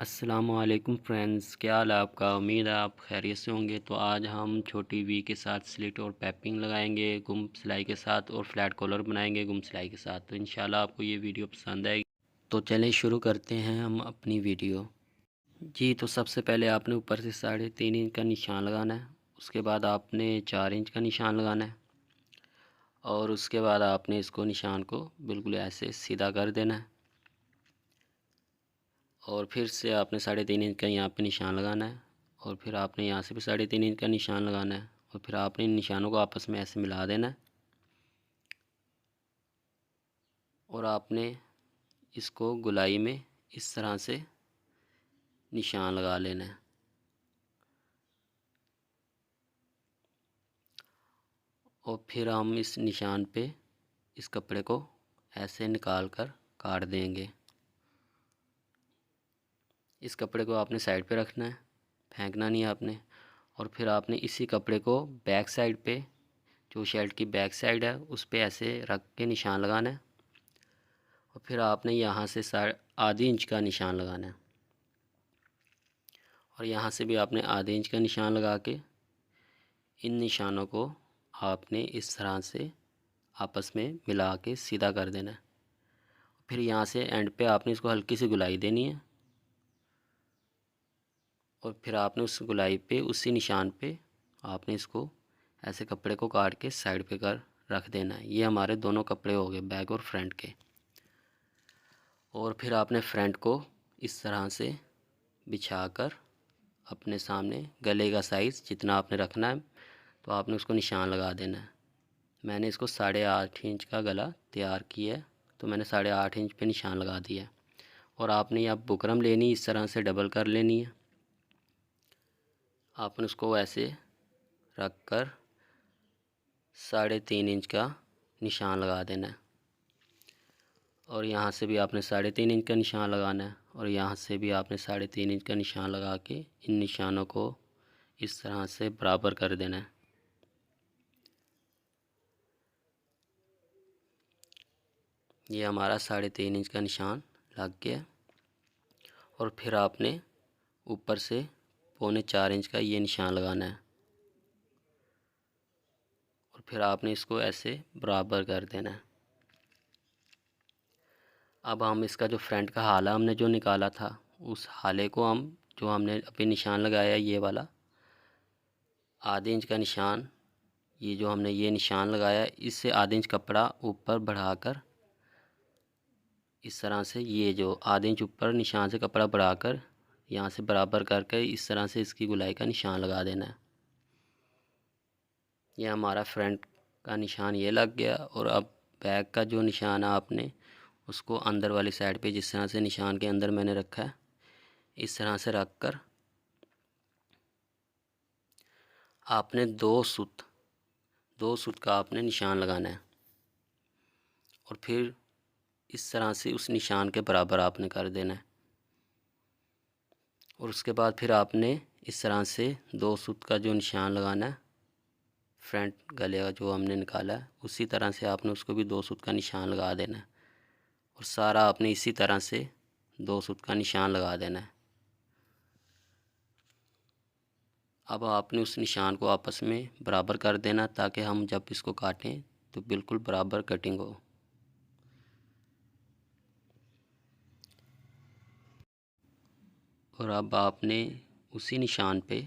अस्सलामुअलैकुम फ्रेंड्स, क्या हाल है आपका। उम्मीद है आप खैरियत से होंगे। तो आज हम छोटी वी के साथ स्लिट और पैपिंग लगाएंगे गुम सिलाई के साथ, और फ्लैट कॉलर बनाएंगे गुम सिलाई के साथ। तो इंशाल्लाह आपको ये वीडियो पसंद आएगी। तो चलें शुरू करते हैं हम अपनी वीडियो। जी, तो सबसे पहले आपने ऊपर से 3.5 इंच का निशान लगाना है। उसके बाद आपने 4 इंच का निशान लगाना है, और उसके बाद आपने इसको निशान को बिल्कुल ऐसे सीधा कर देना है। और फिर से आपने 3.5 इंच का यहाँ पे निशान लगाना है, और फिर आपने यहाँ से भी 3.5 इंच का निशान लगाना है, और फिर आपने इन निशानों को आपस में ऐसे मिला देना है। और आपने इसको गोलाई में इस तरह से निशान लगा लेना है। और फिर हम इस निशान पे इस कपड़े को ऐसे निकाल कर काट देंगे। इस कपड़े को आपने साइड पे रखना है, फेंकना नहीं है आपने। और फिर आपने इसी कपड़े को बैक साइड पे, जो शर्ट की बैक साइड है, उस पे ऐसे रख के निशान लगाना है। और फिर आपने यहाँ से आधी इंच का निशान लगाना है, और यहाँ से भी आपने आधे इंच का निशान लगा के इन निशानों को आपने इस तरह से आपस में मिला के सीधा कर देना है। फिर यहाँ से एंड पे आपने इसको हल्की सी गुलाई देनी है, और फिर आपने उस गुलाई पे, उसी निशान पे आपने इसको ऐसे कपड़े को काट के साइड पे कर रख देना है। ये हमारे दोनों कपड़े हो गए, बैक और फ्रंट के। और फिर आपने फ्रंट को इस तरह से बिछा कर अपने सामने गले का साइज़ जितना आपने रखना है, तो आपने उसको निशान लगा देना है। मैंने इसको 8.5 इंच का गला तैयार किया है, तो मैंने 8.5 इंच पे निशान लगा दिया है। और आपने यहाँ बुकरम लेनी, इस तरह से डबल कर लेनी है। आपने उसको ऐसे रख कर 3.5 इंच का निशान लगा देना है। और यहाँ से भी आपने 3.5 इंच का निशान लगाना है, और यहाँ से भी आपने 3.5 इंच का निशान लगा के इन निशानों को इस तरह से बराबर कर देना है। ये हमारा 3.5 इंच का निशान लग गया। और फिर आपने ऊपर से 3.25 इंच का ये निशान लगाना है, और फिर आपने इसको ऐसे बराबर कर देना है। अब हम इसका जो फ्रंट का हाला हमने जो निकाला था, उस हाले को हम, जो हमने अभी निशान लगाया ये वाला आधे इंच का निशान, ये जो हमने ये निशान लगाया, इससे आधे इंच कपड़ा ऊपर बढ़ाकर इस तरह से, ये जो आधे इंच ऊपर निशान से कपड़ा बढ़ाकर यहाँ से बराबर करके इस तरह से इसकी गुलाई का निशान लगा देना है। ये हमारा फ्रंट का निशान ये लग गया। और अब बैक का जो निशान है, आपने उसको अंदर वाली साइड पे जिस तरह से निशान के अंदर मैंने रखा है, इस तरह से रख कर आपने दो सूत का आपने निशान लगाना है। और फिर इस तरह से उस निशान के बराबर आपने कर देना है। और उसके बाद फिर आपने इस तरह से 2 सूत का जो निशान लगाना है, फ्रंट गले का जो हमने निकाला है, उसी तरह से आपने उसको भी 2 सूत का निशान लगा देना है। और सारा आपने इसी तरह से 2 सूत का निशान लगा देना है। अब आपने उस निशान को आपस में बराबर कर देना, ताकि हम जब इसको काटें तो बिल्कुल बराबर कटिंग हो। और अब आपने उसी निशान पे,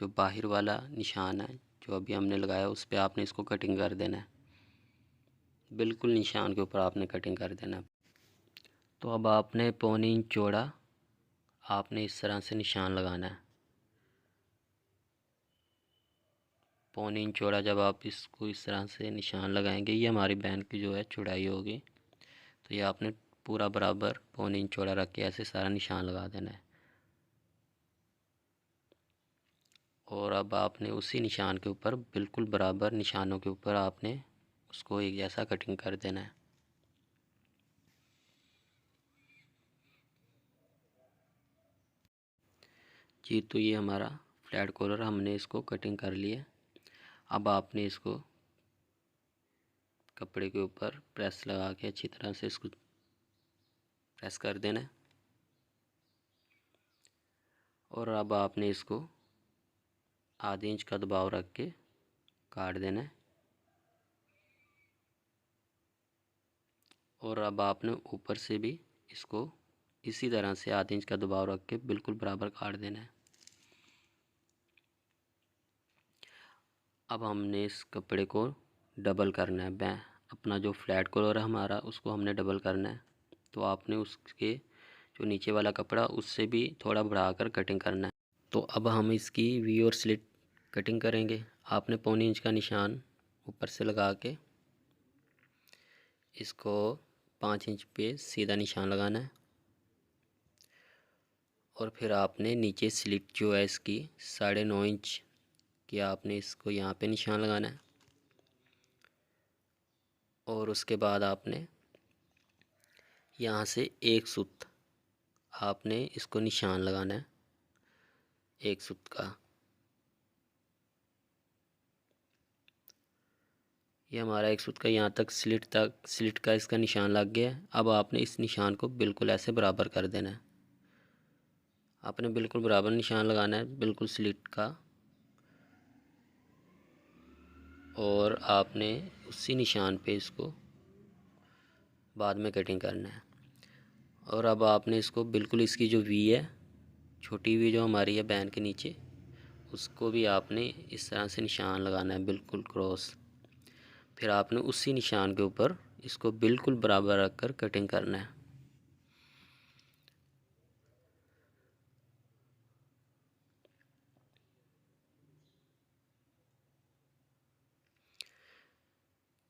जो बाहर वाला निशान है जो अभी हमने लगाया, उस पे आपने इसको कटिंग कर देना है। बिल्कुल निशान के ऊपर आपने कटिंग कर देना है। तो अब आपने 1.25 इंच चौड़ा आपने इस तरह से निशान लगाना है। 1.25 इंच चौड़ा जब आप इसको इस तरह से निशान लगाएंगे, ये हमारी बहन की जो है चौड़ाई होगी, तो ये आपने पूरा बराबर 1.25 इंच चौड़ा रख के ऐसे सारा निशान लगा देना है। और अब आपने उसी निशान के ऊपर, बिल्कुल बराबर निशानों के ऊपर आपने उसको एक जैसा कटिंग कर देना है। जी, तो ये हमारा फ्लैट कॉलर हमने इसको कटिंग कर लिया। अब आपने इसको कपड़े के ऊपर प्रेस लगा के अच्छी तरह से इसको प्रेस कर देना है। और अब आपने इसको आधे इंच का दबाव रख के काट देना है। और अब आपने ऊपर से भी इसको इसी तरह से आधे इंच का दबाव रख के बिल्कुल बराबर काट देना है। अब हमने इस कपड़े को डबल करना है। अपना जो फ्लैट कॉलर है हमारा, उसको हमने डबल करना है। तो आपने उसके जो नीचे वाला कपड़ा उससे भी थोड़ा बढ़ाकर कटिंग करना है। तो अब हम इसकी वी और स्लिट कटिंग करेंगे। आपने पौनी इंच का निशान ऊपर से लगा के इसको 5 इंच पे सीधा निशान लगाना है। और फिर आपने नीचे स्लिट जो है इसकी 9.5 इंच की आपने इसको यहाँ पे निशान लगाना है। और उसके बाद आपने यहाँ से एक सूत आपने इसको निशान लगाना है, एक सूत का। ये हमारा एक सूत का यहाँ तक स्लिट का इसका निशान लग गया है। अब आपने इस निशान को बिल्कुल ऐसे बराबर कर देना है। आपने बिल्कुल बराबर निशान लगाना है, बिल्कुल स्लिट का। और आपने उसी निशान पे इसको बाद में कटिंग करना है। और अब आपने इसको बिल्कुल इसकी जो वी है, छोटी वी जो हमारी है बैन के नीचे, उसको भी आपने इस तरह से निशान लगाना है, बिल्कुल क्रॉस। फिर आपने उसी निशान के ऊपर इसको बिल्कुल बराबर रखकर कटिंग करना है।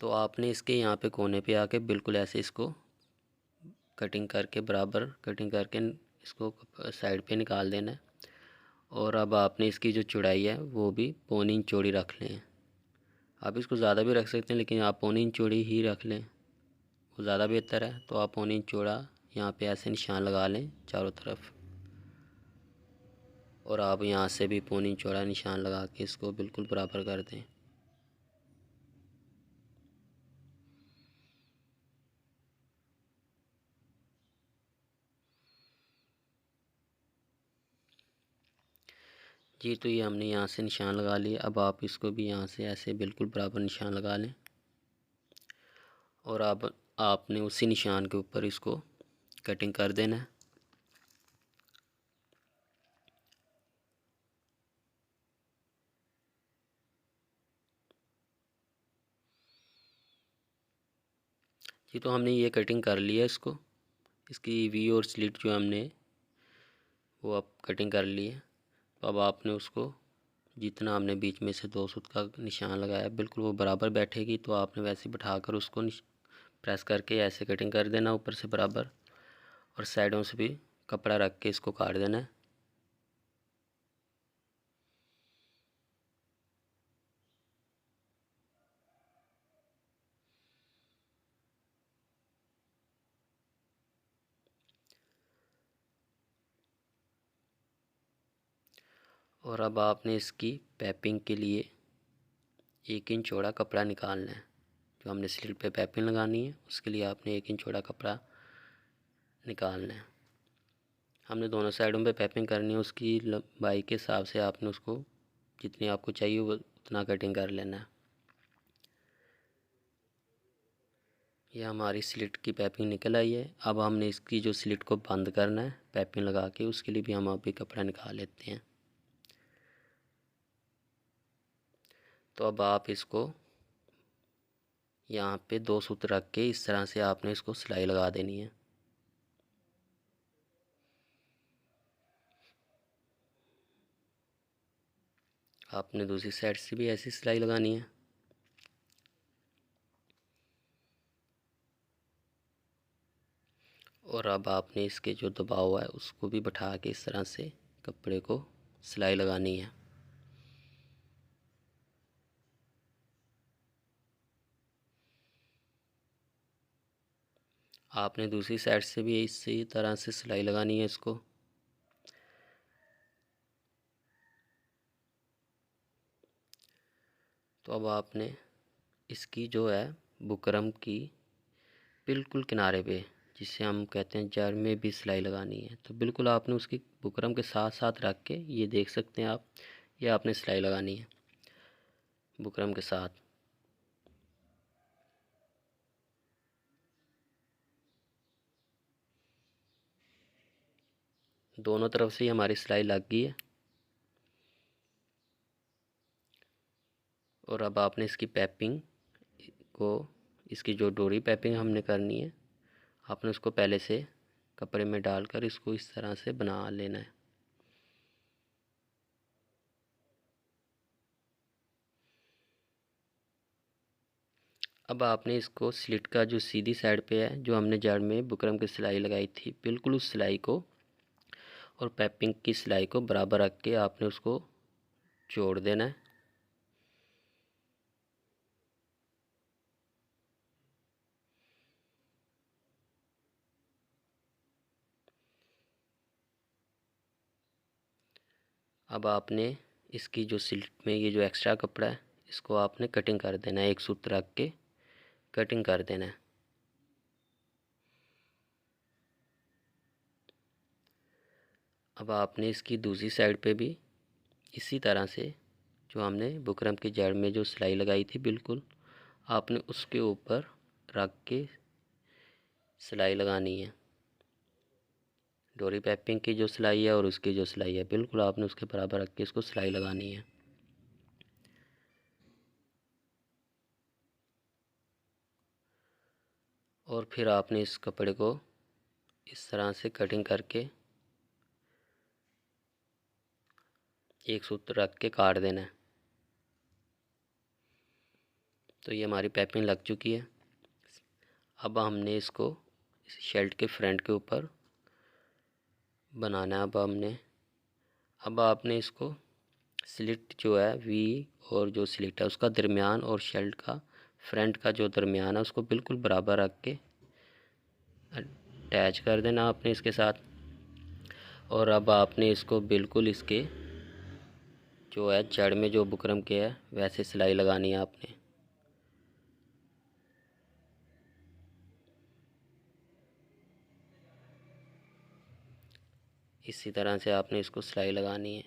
तो आपने इसके यहाँ पे कोने पे आके बिल्कुल ऐसे इसको कटिंग करके, बराबर कटिंग करके इसको साइड पे निकाल देना है। और अब आपने इसकी जो चौड़ाई है वो भी पौनी इंच चौड़ी रख लें। आप इसको ज़्यादा भी रख सकते हैं, लेकिन आप पौनी इंच चौड़ी ही रख लें, वो ज़्यादा बेहतर है। तो आप पौनी इंच चौड़ा यहाँ पे ऐसे निशान लगा लें चारों तरफ। और आप यहाँ से भी पौनी इंच चौड़ा निशान लगा के इसको बिल्कुल बराबर कर दें। जी, तो ये हमने यहाँ से निशान लगा लिए। अब आप इसको भी यहाँ से ऐसे बिल्कुल बराबर निशान लगा लें। और अब आपने उसी निशान के ऊपर इसको कटिंग कर देना है। जी, तो हमने ये कटिंग कर लिया इसको, इसकी वी और स्लिट जो हमने वो अब कटिंग कर ली है। तो अब आपने उसको जितना हमने बीच में से 2 सूत का निशान लगाया बिल्कुल वो बराबर बैठेगी। तो आपने वैसे बिठाकर उसको प्रेस करके ऐसे कटिंग कर देना ऊपर से बराबर। और साइडों से भी कपड़ा रख के इसको काट देना है। और अब आपने इसकी पैपिंग के लिए 1 इंच चौड़ा कपड़ा निकालना है। जो हमने स्लिट पे पैपिंग लगानी है उसके लिए आपने 1 इंच चौड़ा कपड़ा निकालना है। हमने दोनों साइडों पे पैपिंग करनी है। उसकी लंबाई के हिसाब से आपने उसको जितनी आपको चाहिए वो उतना कटिंग कर लेना है। ये हमारी स्लिट की पैपिंग निकल आई है। अब हमने इसकी जो स्लिट को बंद करना है पैपिंग लगा के, उसके लिए भी हम अभी कपड़ा निकाल लेते हैं। तो अब आप इसको यहाँ पे 2 सूत्र रख के इस तरह से आपने इसको सिलाई लगा देनी है। आपने दूसरी साइड से भी ऐसी सिलाई लगानी है। और अब आपने इसके जो दबाव है उसको भी बैठा के इस तरह से कपड़े को सिलाई लगानी है। आपने दूसरी साइड से भी इसी तरह से सिलाई लगानी है इसको। तो अब आपने इसकी जो है बुकरम की बिल्कुल किनारे पे जिसे हम कहते हैं जड़ में भी सिलाई लगानी है, तो बिल्कुल आपने उसकी बुकरम के साथ साथ रख के, ये देख सकते हैं आप, ये आपने सिलाई लगानी है बुकरम के साथ। दोनों तरफ से हमारी सिलाई लग गई है। और अब आपने इसकी पैपिंग को, इसकी जो डोरी पैपिंग हमने करनी है, आपने उसको पहले से कपड़े में डालकर इसको इस तरह से बना लेना है। अब आपने इसको स्लिट का जो सीधी साइड पे है, जो हमने जड़ में बुकरम की सिलाई लगाई थी, बिल्कुल उस सिलाई को और पैपिंग की सिलाई को बराबर रख के आपने उसको जोड़ देना है। अब आपने इसकी जो स्लिट में ये जो एक्स्ट्रा कपड़ा है, इसको आपने कटिंग कर देना है, एक सूत्र रख के कटिंग कर देना है। अब आपने इसकी दूसरी साइड पे भी इसी तरह से, जो हमने बुकरम की जड़ में जो सिलाई लगाई थी, बिल्कुल आपने उसके ऊपर रख के सिलाई लगानी है। डोरी पैपिंग की जो सिलाई है और उसकी जो सिलाई है, बिल्कुल आपने उसके बराबर रख के इसको सिलाई लगानी है। और फिर आपने इस कपड़े को इस तरह से कटिंग करके एक सूत्र रख के काट देना है। तो ये हमारी पैपिंग लग चुकी है। अब हमने इसको इस शर्ट के फ्रंट के ऊपर बनाना है। अब आपने इसको स्लिट जो है वी, और जो स्लिट है उसका दरमियान और शर्ट का फ्रंट का जो दरमियान है उसको बिल्कुल बराबर रख के अटैच कर देना आपने इसके साथ। और अब आपने इसको बिल्कुल इसके जो है जड़ में जो बुकरम के है वैसे सिलाई लगानी है आपने। इसी तरह से आपने इसको सिलाई लगानी है।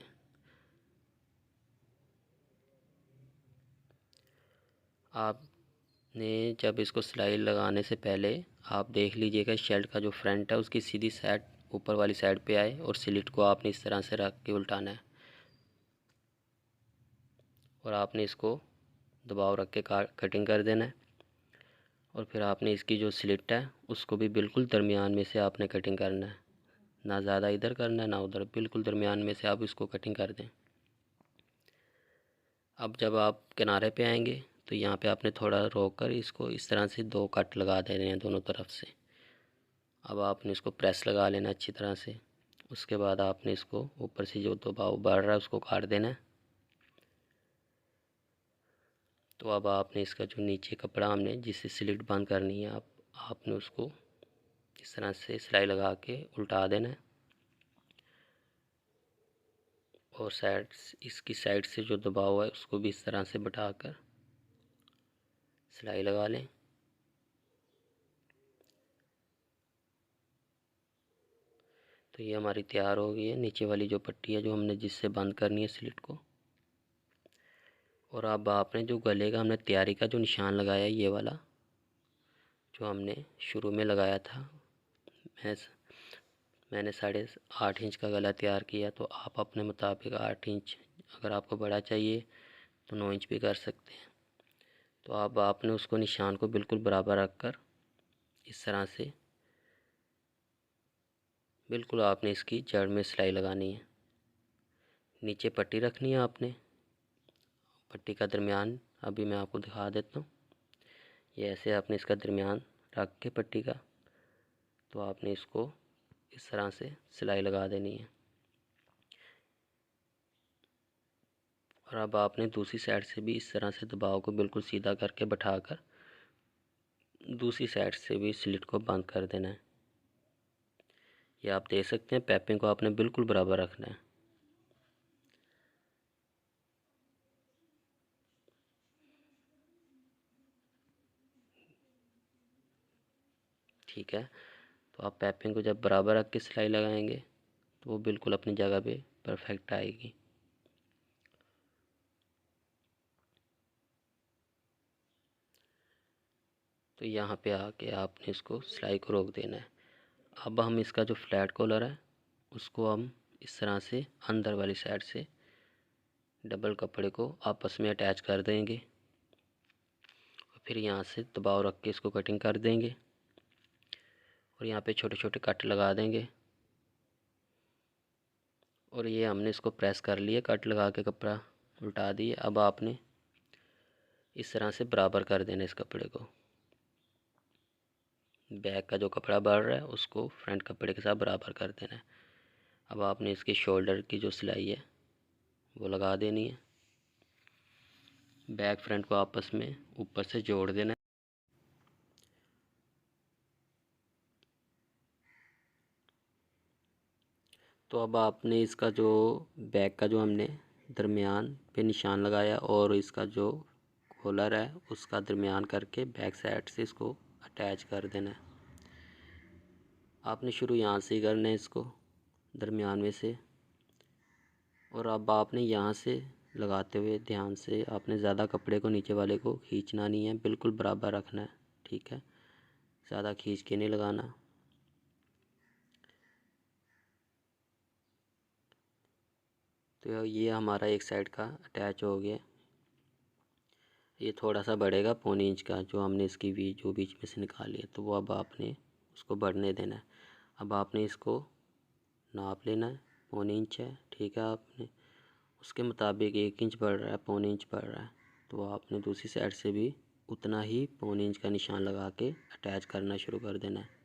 आपने जब इसको सिलाई लगाने से पहले आप देख लीजिएगा शर्ट का जो फ्रंट है उसकी सीधी साइड ऊपर वाली साइड पे आए, और स्लिट को आपने इस तरह से रख के उल्टाना है। और आपने इसको दबाव रख के कटिंग कर देना है। और फिर आपने इसकी जो स्लिट है उसको भी बिल्कुल दरमियान में से आपने कटिंग करना है, ना ज़्यादा इधर करना है ना उधर, बिल्कुल दरमियान में से आप इसको कटिंग कर दें। अब जब आप किनारे पे आएंगे तो यहाँ पे आपने थोड़ा रोक कर इसको इस तरह से दो कट लगा देने हैं दोनों तरफ से। अब आपने इसको प्रेस लगा लेना अच्छी तरह से। उसके बाद आपने इसको ऊपर से जो दबाव बढ़ रहा है उसको काट देना है। तो अब आपने इसका जो नीचे कपड़ा हमने जिससे स्लिट बंद करनी है, आपने उसको इस तरह से सिलाई लगा के उल्टा देना है। और इसकी साइड से जो दबाव है उसको भी इस तरह से बैठाकर सिलाई लगा लें। तो ये हमारी तैयार हो गई है नीचे वाली जो पट्टी है जो हमने जिससे बंद करनी है स्लिट को। और अब आपने जो गले का हमने तैयारी का जो निशान लगाया है, ये वाला जो हमने शुरू में लगाया था, मैं मैंने 8.5 इंच का गला तैयार किया। तो आप अपने मुताबिक 8 इंच, अगर आपको बड़ा चाहिए तो 9 इंच भी कर सकते हैं। तो अब आपने उसको निशान को बिल्कुल बराबर रख कर इस तरह से बिल्कुल आपने इसकी जड़ में सिलाई लगानी है। नीचे पट्टी रखनी है आपने, पट्टी का दरमियान अभी मैं आपको दिखा देता हूँ। ये ऐसे आपने इसका दरमियान रख के पट्टी का, तो आपने इसको इस तरह से सिलाई लगा देनी है। और अब आपने दूसरी साइड से भी इस तरह से दबाव को बिल्कुल सीधा करके बैठाकर दूसरी साइड से भी स्लिट को बंद कर देना है। ये आप देख सकते हैं पैपिंग को आपने बिल्कुल बराबर रखना है। ठीक है। तो आप पैपिंग को जब बराबर रख के सिलाई लगाएंगे तो वो बिल्कुल अपनी जगह पे परफेक्ट आएगी। तो यहाँ पे आके आपने इसको सिलाई को रोक देना है। अब हम इसका जो फ्लैट कॉलर है उसको हम इस तरह से अंदर वाली साइड से डबल कपड़े को आपस में अटैच कर देंगे और फिर यहाँ से दबाव रख के इसको कटिंग कर देंगे और यहाँ पे छोटे छोटे कट लगा देंगे। और ये हमने इसको प्रेस कर लिया, कट लगा के कपड़ा उल्टा दिए। अब आपने इस तरह से बराबर कर देना इस कपड़े को। बैक का जो कपड़ा बढ़ रहा है उसको फ्रंट कपड़े के साथ बराबर कर देना है। अब आपने इसके शोल्डर की जो सिलाई है वो लगा देनी है। बैक फ्रंट को आपस में ऊपर से जोड़ देना है। तो अब आपने इसका जो बैक का जो हमने दरमियान पे निशान लगाया और इसका जो कॉलर है उसका दरमियान करके बैक साइड से इसको अटैच कर देना है। आपने शुरू यहाँ से ही करना है इसको दरमियान में से। और अब आपने यहाँ से लगाते हुए ध्यान से, आपने ज़्यादा कपड़े को नीचे वाले को खींचना नहीं है, बिल्कुल बराबर रखना है, ठीक है। ज़्यादा खींच के नहीं लगाना। तो ये हमारा एक साइड का अटैच हो गया। ये थोड़ा सा बढ़ेगा पौने इंच का जो हमने इसकी जो बीच में से निकाली है, तो वो अब आपने उसको बढ़ने देना है। अब आपने इसको नाप लेना है, पौने इंच है, ठीक है। आपने उसके मुताबिक 1 इंच बढ़ रहा है, पौने इंच बढ़ रहा है, तो आपने दूसरी साइड से भी उतना ही पौने इंच का निशान लगा के अटैच करना शुरू कर देना है।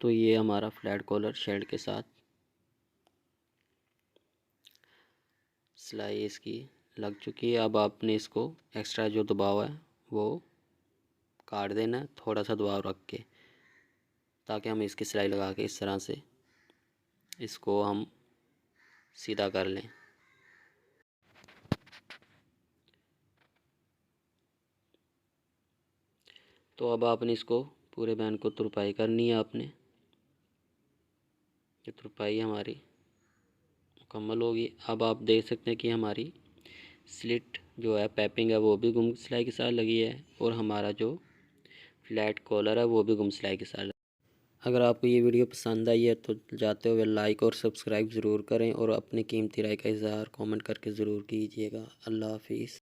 तो ये हमारा फ्लैट कॉलर शेड के साथ सिलाई इसकी लग चुकी है। अब आपने इसको एक्स्ट्रा जो दबाव है वो काट देना है, थोड़ा सा दबाव रख के, ताकि हम इसकी सिलाई लगा के इस तरह से इसको हम सीधा कर लें। तो अब आपने इसको पूरे बैन को तुरपाई करनी है। आपने ये तुरपाई हमारी मुकम्मल होगी। अब आप देख सकते हैं कि हमारी स्लिट जो है पैपिंग है वो भी गुम सिलाई के साथ लगी है और हमारा जो फ्लैट कॉलर है वो भी गुम सिलाई के साथ। अगर आपको ये वीडियो पसंद आई है तो जाते हुए लाइक और सब्सक्राइब ज़रूर करें और अपनी कीमती राय का इज़हार कमेंट करके ज़रूर कीजिएगा। अल्लाह हाफिज़।